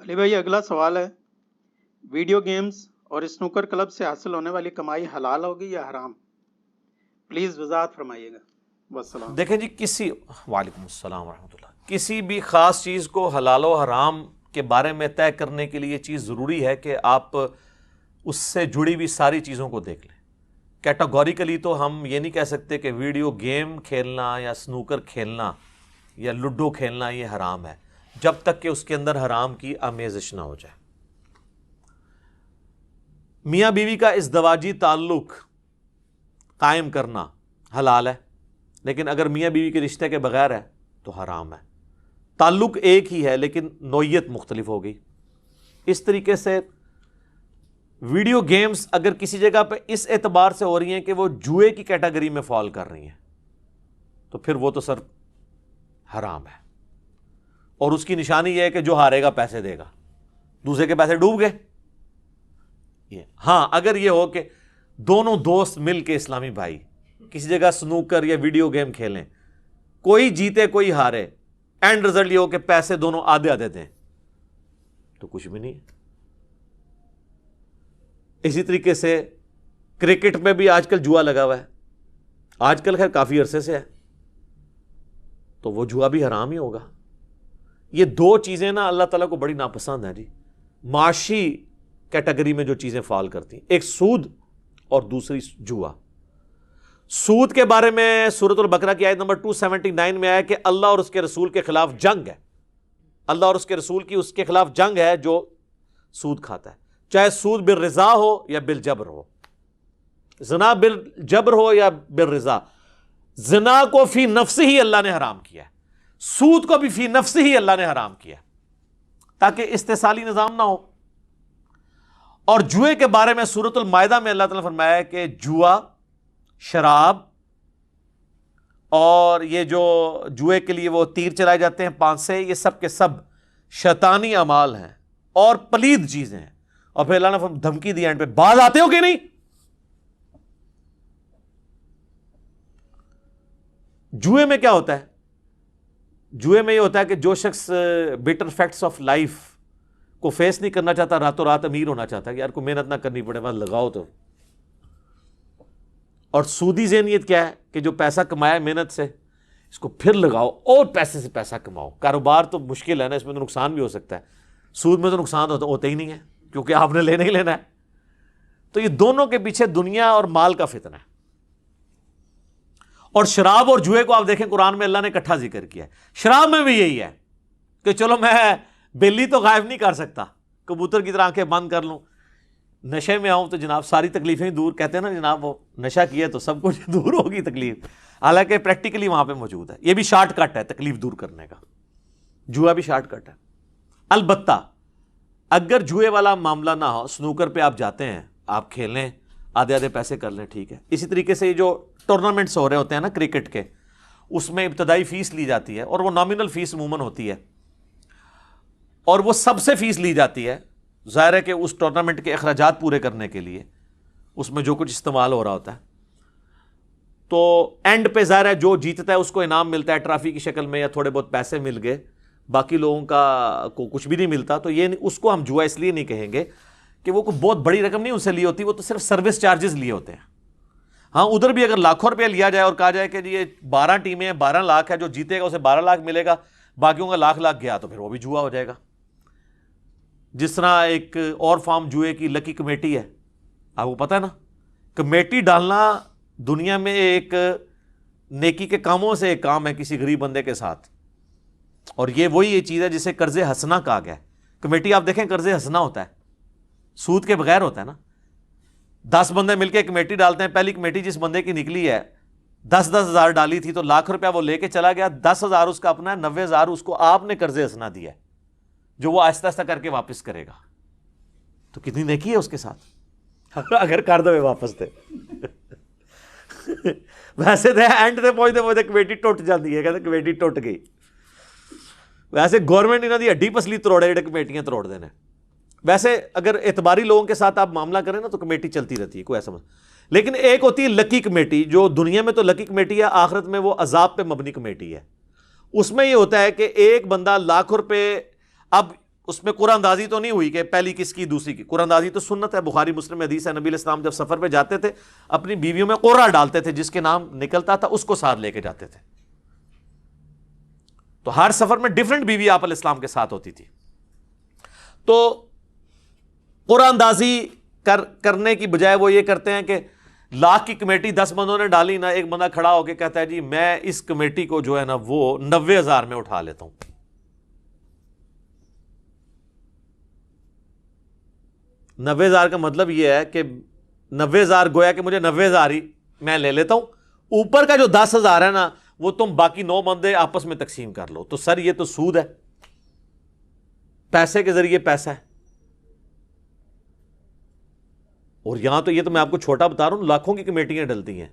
علی بھائی اگلا سوال ہے، ویڈیو گیمز اور اسنوکر کلب سے حاصل ہونے والی کمائی حلال ہوگی یا حرام؟ پلیز وضاحت فرمائیے گا، والسلام۔ دیکھیں جی، وعلیکم السلام ورحمۃ اللہ، کسی بھی خاص چیز کو حلال و حرام کے بارے میں طے کرنے کے لیے یہ چیز ضروری ہے کہ آپ اس سے جڑی ہوئی ساری چیزوں کو دیکھ لیں۔ کیٹاگوریکلی تو ہم یہ نہیں کہہ سکتے کہ ویڈیو گیم کھیلنا یا سنوکر کھیلنا یا لوڈو کھیلنا یہ حرام ہے، جب تک کہ اس کے اندر حرام کی آمیزش نہ ہو جائے۔ میاں بیوی کا ازدواجی تعلق قائم کرنا حلال ہے، لیکن اگر میاں بیوی کے رشتے کے بغیر ہے تو حرام ہے۔ تعلق ایک ہی ہے لیکن نوعیت مختلف ہوگی۔ اس طریقے سے ویڈیو گیمز اگر کسی جگہ پہ اس اعتبار سے ہو رہی ہیں کہ وہ جوئے کی کیٹیگری میں فال کر رہی ہیں تو پھر وہ تو سر حرام ہے، اور اس کی نشانی یہ ہے کہ جو ہارے گا پیسے دے گا، دوسرے کے پیسے ڈوب گئے۔ ہاں، اگر یہ ہو کہ دونوں دوست مل کے اسلامی بھائی کسی جگہ سنوکر یا ویڈیو گیم کھیلیں، کوئی جیتے کوئی ہارے، اینڈ رزلٹ یہ ہو کہ پیسے دونوں آدھے آدھے دیں، تو کچھ بھی نہیں ہے۔ اسی طریقے سے کرکٹ میں بھی آج کل جوا لگا ہوا ہے، آج کل خیر کافی عرصے سے ہے، تو وہ جوا بھی حرام ہی ہوگا۔ یہ دو چیزیں نا اللہ تعالیٰ کو بڑی ناپسند ہیں جی، معاشی کیٹیگری میں جو چیزیں فال کرتی ہیں، ایک سود اور دوسری جوا۔ سود کے بارے میں سورۃ البقرہ کی آیت نمبر 279 میں آیا کہ اللہ اور اس کے رسول کے خلاف جنگ ہے، اللہ اور اس کے رسول کی اس کے خلاف جنگ ہے جو سود کھاتا ہے، چاہے سود بالرضا ہو یا بالجبر ہو، زنا بالجبر ہو یا بالرضا۔ زنا کو فی نفس ہی اللہ نے حرام کیا ہے، سود کو بھی فی نفس ہی اللہ نے حرام کیا ہے تاکہ استحصالی نظام نہ ہو۔ اور جوئے کے بارے میں سورۃ المائدہ میں اللہ تعالیٰ نے فرمایا ہے کہ جوا، شراب اور یہ جو جوئے کے لیے وہ تیر چلائے جاتے ہیں پانسے، یہ سب کے سب شیطانی اعمال ہیں اور پلید چیزیں ہیں۔ اور پھر اللہ نے دھمکی دی اینڈ پہ، باز آتے ہو کہ نہیں؟ جوئے میں کیا ہوتا ہے؟ جوئے میں یہ ہوتا ہے کہ جو شخص بیٹر فیکٹس آف لائف کو فیس نہیں کرنا چاہتا، راتوں رات امیر ہونا چاہتا ہے کہ یار کوئی محنت نہ کرنی پڑے، بس لگاؤ تو۔ اور سودی ذہنیت کیا ہے کہ جو پیسہ کمایا محنت سے، اس کو پھر لگاؤ اور پیسے سے پیسہ کماؤ۔ کاروبار تو مشکل ہے نا، اس میں تو نقصان بھی ہو سکتا ہے، سود میں تو نقصان ہوتا ہی نہیں ہے کیونکہ آپ نے لینا ہی لینا ہے۔ تو یہ دونوں کے پیچھے دنیا اور مال کا فتنہ ہے۔ اور شراب اور جوئے کو آپ دیکھیں قرآن میں اللہ نے اکٹھا ذکر کیا ہے۔ شراب میں بھی یہی ہے کہ چلو میں بلی تو غائب نہیں کر سکتا، کبوتر کی طرح آنکھیں بند کر لوں، نشے میں آؤں تو جناب ساری تکلیفیں دور، کہتے ہیں نا جناب وہ نشہ کیا تو سب کچھ دور ہوگی تکلیف، حالانکہ پریکٹیکلی وہاں پہ موجود ہے۔ یہ بھی شارٹ کٹ ہے تکلیف دور کرنے کا، جوا بھی شارٹ کٹ ہے۔ البتہ اگر جوئے والا معاملہ نہ ہو، سنوکر پہ آپ جاتے ہیں، آپ کھیلیں، آدھے آدھے پیسے کر لیں، ٹھیک ہے۔ اسی طریقے سے یہ جو ٹورنامنٹس ہو رہے ہوتے ہیں نا کرکٹ کے، اس میں ابتدائی فیس لی جاتی ہے اور وہ نامنل فیس عموماً ہوتی ہے، اور وہ سب سے فیس لی جاتی ہے، ظاہر ہے کہ اس ٹورنامنٹ کے اخراجات پورے کرنے کے لیے اس میں جو کچھ استعمال ہو رہا ہوتا ہے۔ تو اینڈ پہ ظاہر ہے جو جیتتا ہے اس کو انعام ملتا ہے ٹرافی کی شکل میں یا تھوڑے بہت پیسے مل گئے، باقی لوگوں کا کو کچھ بھی نہیں ملتا۔ تو یہ اس کو ہم جوا اس لیے نہیں کہیں گے کہ وہ کوئی بہت بڑی رقم نہیں ان سے لی ہوتی، وہ تو صرف سروس چارجز لیے ہوتے ہیں۔ ہاں، ادھر بھی اگر لاکھوں روپیہ لیا جائے اور کہا جائے کہ یہ 12 ٹیمیں ہیں، 12 لاکھ ہے، جو جیتے گا اسے 12 لاکھ ملے گا، باقیوں کا لاکھ گیا، تو پھر وہ بھی جوا ہو جائے گا۔ جس طرح ایک اور فارم جوئے کی لکی کمیٹی ہے، آپ کو پتہ ہے نا، کمیٹی ڈالنا دنیا میں ایک نیکی کے کاموں سے ایک کام ہے کسی غریب بندے کے ساتھ، اور یہ وہی یہ چیز ہے جسے قرض حسنہ کہا گیا ہے۔ کمیٹی آپ دیکھیں قرض حسنہ ہوتا ہے، سود کے بغیر ہوتا ہے نا۔ 10 بندے مل کے کمیٹی ڈالتے ہیں، پہلی کمیٹی جس بندے کی نکلی ہے 10,000 ہزار ڈالی تھی تو لاکھ روپیہ وہ لے کے چلا گیا، 10,000 اس کا اپنا ہے، 90,000 اس کو آپ نے قرض حسنہ دیا ہے جو وہ آہستہ آہستہ کر کے واپس کرے گا۔ تو کتنی نیکی ہے اس کے ساتھ اگر کر دو واپس دے ویسے تو اینڈ سے پہنچتے کمیٹی ٹوٹ جاتی ہے، کہتے کمیٹی ٹوٹ گئی۔ ویسے گورنمنٹ انہوں دی ہڈی پسلی تروڑے جڑے کمیٹیاں تروڑ دینے۔ ویسے اگر اعتباری لوگوں کے ساتھ آپ معاملہ کریں نا تو کمیٹی چلتی رہتی ہے، کوئی ایسا لیکن ایک ہوتی ہے لکی کمیٹی، جو دنیا میں تو لکی کمیٹی ہے، آخرت میں وہ عذاب پہ مبنی کمیٹی ہے۔ اس میں یہ ہوتا ہے کہ ایک بندہ لاکھ روپے، اب اس میں قرآن اندازی تو نہیں ہوئی کہ پہلی کس کی دوسری کی، قرآن اندازی تو سنت ہے، بخاری مسلم میں حدیث ہے، نبی علیہ السلام جب سفر پہ جاتے تھے اپنی بیویوں میں قرہ ڈالتے تھے، جس کے نام نکلتا تھا اس کو ساتھ لے کے جاتے تھے، تو ہر سفر میں ڈیفرنٹ بیوی آپ علیہ السلام کے ساتھ ہوتی تھی. تو قرآن اندازی کرنے کی بجائے وہ یہ کرتے ہیں کہ لاکھ کی کمیٹی 10 بندوں نے ڈالی نا، ایک بندہ کھڑا ہو کے کہتا ہے جی میں اس کمیٹی کو جو ہے نا وہ 90,000 میں اٹھا لیتا ہوں. 90,000 کا مطلب یہ ہے کہ 90,000 گویا کہ مجھے 90,000 ہی میں لے لیتا ہوں، اوپر کا جو 10,000 ہے نا وہ تم باقی 9 بندے آپس میں تقسیم کر لو. تو سر یہ تو سود ہے، پیسے کے ذریعے پیسہ ہے. اور یہاں تو یہ تو میں آپ کو چھوٹا بتا رہا ہوں، لاکھوں کی کمیٹیاں ڈلتی ہیں.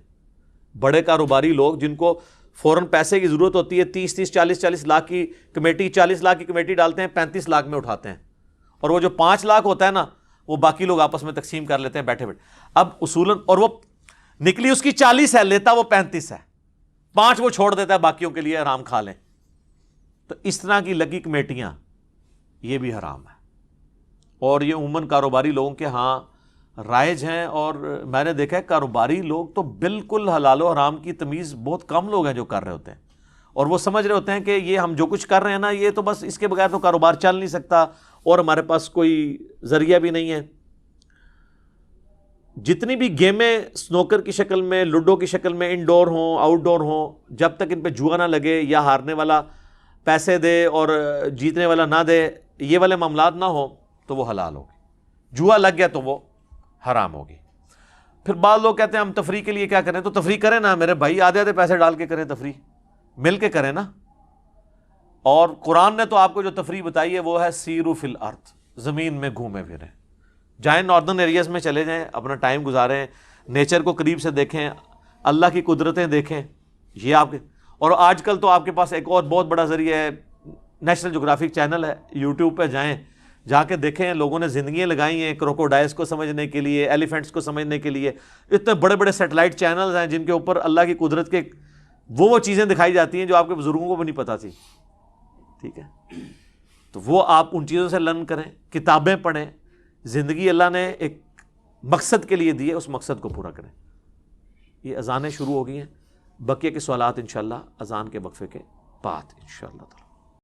بڑے کاروباری لوگ جن کو فوراً پیسے کی ضرورت ہوتی ہے، 30 40 لاکھ کی کمیٹی، 40 لاکھ کی کمیٹی ڈالتے ہیں، 35 لاکھ میں اٹھاتے ہیں، اور وہ جو 5 لاکھ ہوتا ہے نا وہ باقی لوگ آپس میں تقسیم کر لیتے ہیں بیٹھے بیٹھے. اب اصولاً اور وہ نکلی اس کی 40 ہے، لیتا وہ 35 ہے، 5 وہ چھوڑ دیتا ہے باقیوں کے لیے آرام کھا لیں. تو اس طرح کی لگی کمیٹیاں یہ بھی حرام ہے، اور یہ عموماً کاروباری لوگوں کے ہاں رائج ہیں. اور میں نے دیکھا ہے کاروباری لوگ تو بالکل حلال و حرام کی تمیز بہت کم لوگ ہیں جو کر رہے ہوتے ہیں، اور وہ سمجھ رہے ہوتے ہیں کہ یہ ہم جو کچھ کر رہے ہیں نا یہ تو بس اس کے بغیر تو کاروبار چل نہیں سکتا، اور ہمارے پاس کوئی ذریعہ بھی نہیں ہے. جتنی بھی گیمیں سنوکر کی شکل میں، لوڈو کی شکل میں، انڈور ہوں آؤٹ ڈور ہوں، جب تک ان پہ جوا نہ لگے یا ہارنے والا پیسے دے اور جیتنے والا نہ دے، یہ والے معاملات نہ ہوں تو وہ حلال ہوگی. جوا لگ گیا تو وہ حرام ہوگی. پھر بعض لوگ کہتے ہیں ہم تفریح کے لیے کیا کریں، تو تفریح کریں نا میرے بھائی، آدھے پیسے ڈال کے کریں، تفریح مل کے کریں نا. اور قرآن نے تو آپ کو جو تفریح بتائی ہے وہ ہے سیروا فی الارض، زمین میں گھومے پھریں، جائیں ناردرن ایریاز میں چلے جائیں، اپنا ٹائم گزاریں، نیچر کو قریب سے دیکھیں، اللہ کی قدرتیں دیکھیں. یہ آپ کے، اور آج کل تو آپ کے پاس ایک اور بہت بڑا ذریعہ ہے، نیشنل جغرافک چینل ہے، یوٹیوب پہ جائیں، جا کے دیکھیں لوگوں نے زندگیاں لگائی ہیں کروکوڈائلس کو سمجھنے کے لیے، ایلیفینٹس کو سمجھنے کے لیے. اتنے بڑے بڑے سیٹلائٹ چینلز ہیں جن کے اوپر اللہ کی قدرت کے وہ چیزیں دکھائی جاتی ہیں جو آپ کے بزرگوں کو بھی نہیں پتہ تھی. ٹھیک ہے، تو وہ آپ ان چیزوں سے لرن کریں، کتابیں پڑھیں. زندگی اللہ نے ایک مقصد کے لیے دی ہے، اس مقصد کو پورا کریں. یہ اذانیں شروع ہو گئی ہیں، بقیہ کے سوالات انشاءاللہ اذان کے وقفے کے بعد انشاءاللہ.